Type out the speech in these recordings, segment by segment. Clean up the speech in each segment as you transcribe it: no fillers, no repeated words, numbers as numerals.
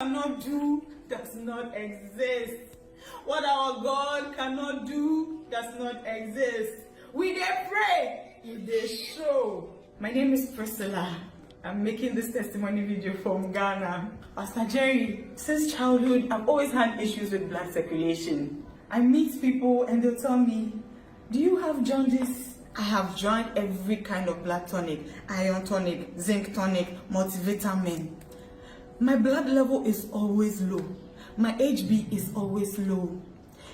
cannot do does not exist. What our God cannot do does not exist. We dey pray, He dey show. My name is Priscilla. I'm making this testimony video from Ghana. Pastor Jerry, since childhood, I've always had issues with blood circulation. I meet people and they'll tell me, do you have jaundice? I have drank every kind of blood tonic, iron tonic, zinc tonic, multivitamin. My blood level is always low. My HB is always low.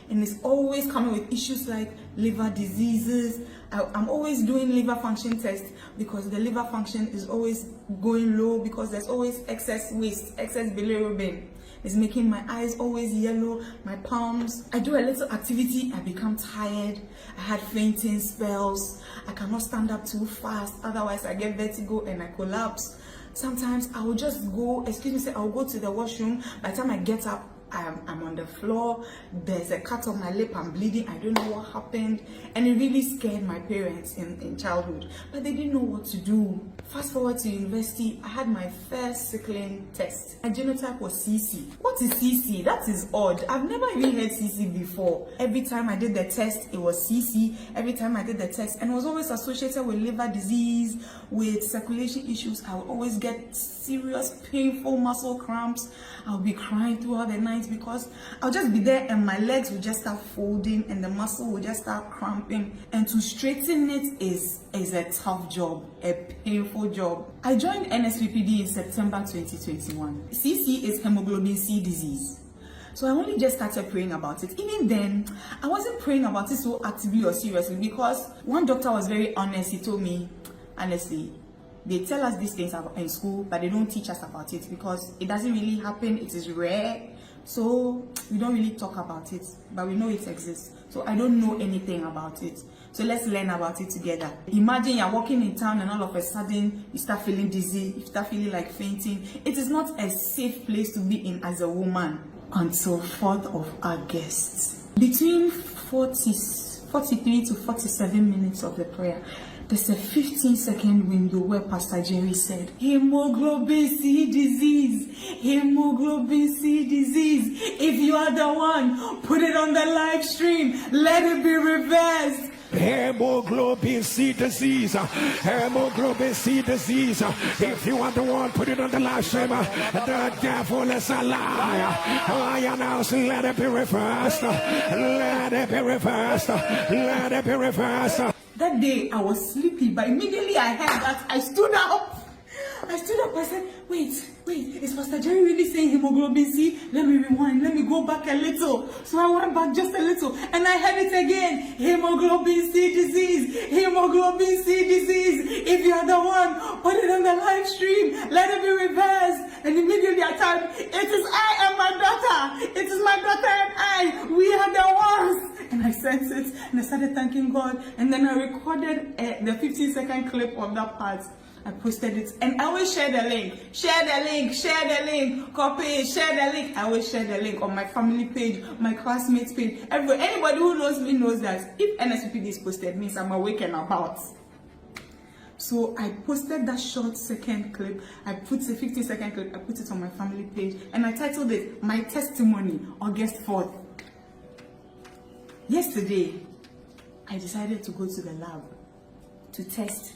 And it's always coming with issues like liver diseases. I'm always doing liver function tests because the liver function is always going low because there's always excess waste, excess bilirubin. It's making my eyes always yellow, my palms. I do a little activity, I become tired. I had fainting spells. I cannot stand up too fast, otherwise I get vertigo and I collapse. Sometimes I will just go, I'll go to the washroom. By the time I get up, I'm on the floor, there's a cut on my lip, I'm bleeding, I don't know what happened, and it really scared my parents in childhood, but they didn't know what to do. Fast forward to university, I had my first sickling test. My genotype was CC. What is CC? That is odd. I've never even heard CC before. Every time I did the test, it was CC. Every time I did the test, and it was always associated with liver disease, with circulation issues. I would always get serious, painful muscle cramps. I'll be crying throughout the night because I'll just be there and my legs will just start folding and the muscle will just start cramping. And to straighten it is a tough job, a painful job. I joined NSPPD in September 2021. CC is hemoglobin C disease. So I only just started praying about it. Even then, I wasn't praying about it so actively or seriously because one doctor was very honest. He told me, honestly, they tell us these things in school, but they don't teach us about it because it doesn't really happen. It is rare. So we don't really talk about it, but we know it exists. So I don't know anything about it. So let's learn about it together. Imagine you're walking in town and all of a sudden you start feeling dizzy, you start feeling like fainting. It is not a safe place to be in as a woman until 4th of August. Between 43 to 47 minutes of the prayer, there's a 15-second window where Pastor Jerry said, hemoglobin C disease, hemoglobin C disease. If you are the one, put it on the live stream. Let it be reversed. Hemoglobin C disease, hemoglobin C disease. If you are the one, put it on the live stream. The devil is a liar. I announce, let it be reversed. Let it be reversed. Let it be reversed. That day I was sleepy, but immediately I heard that I stood up. I said, wait, is Pastor Jerry really saying hemoglobin C? Let me rewind, let me go back a little. So I went back just a little and I heard it again. Hemoglobin C disease, hemoglobin C disease. If you are the one, put it on the live stream. Let it be reversed. And immediately I typed, it is I and my daughter. It is my daughter and I. We are the ones. And I sent it and I started thanking God. And then I recorded the 15-second clip of that part. I posted it and I always share the link. Share the link, copy it, share the link. I always share the link on my family page, my classmates page. Anybody who knows me knows that if NSPPD is posted means I'm awake and about. So I posted that short second clip. I put a 15-second clip. I put it on my family page and I titled it My Testimony, August 4th. Yesterday, I decided to go to the lab to test.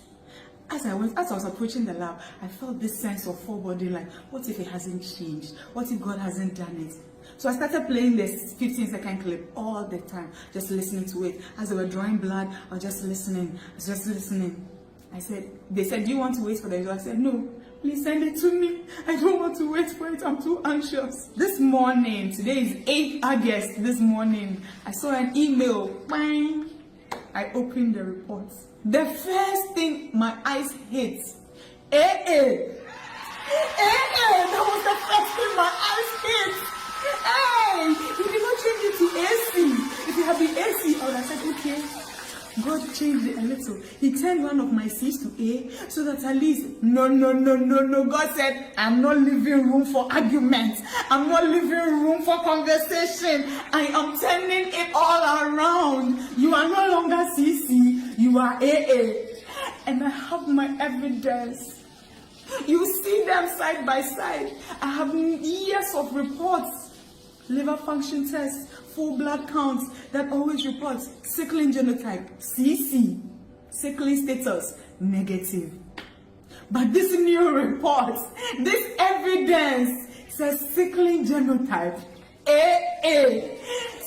As I was approaching the lab, I felt this sense of foreboding, like, what if it hasn't changed? What if God hasn't done it? So I started playing this 15-second clip all the time, just listening to it. As they were drawing blood, I was just listening. They said, do you want to wait for the result? I said, no, please send it to me. I don't want to wait for it. I'm too anxious. This morning, today is 8th August, this morning, I saw an email. Bang! I opened the report. The first thing my eyes hit, AA. That was the first thing my eyes hit. Hey, you did not change it to AC. If you have been AC, I would have said, okay. God changed it a little. He turned one of my C's to A so that at least, no. God said, I'm not leaving room for argument. I'm not leaving room for conversation. I am turning it all around. You are no longer CC, you are AA. And I have my evidence. You see them side by side. I have years of reports, liver function tests, full blood counts that always report sickling genotype, CC, sickling status, negative. But this new report, this evidence says sickling genotype, AA,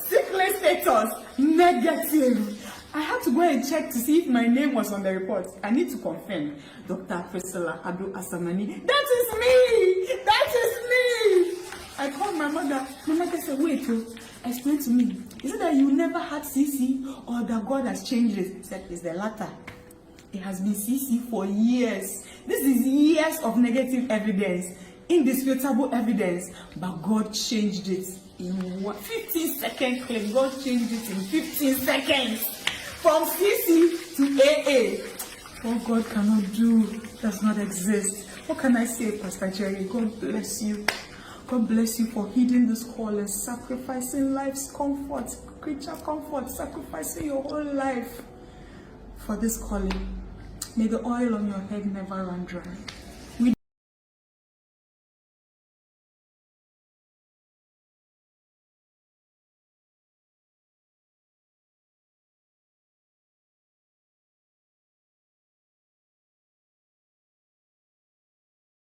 sickling status, negative. I had to go and check to see if my name was on the report. I need to confirm. Dr. Priscilla Adu Asamani. That is me! That is me! I called my mother. My mother said, wait, explain to me. Is it that you never had CC or that God has changed it? I said, it's the latter. It has been CC for years. This is years of negative evidence, indisputable evidence, but God changed it in 15-second claim. God changed it in 15 seconds. From CC to AA. What God cannot do does not exist. What can I say, Pastor Jerry? God bless you. God bless you for heeding this call and sacrificing life's comfort, creature comfort, sacrificing your whole life for this calling. May the oil on your head never run dry.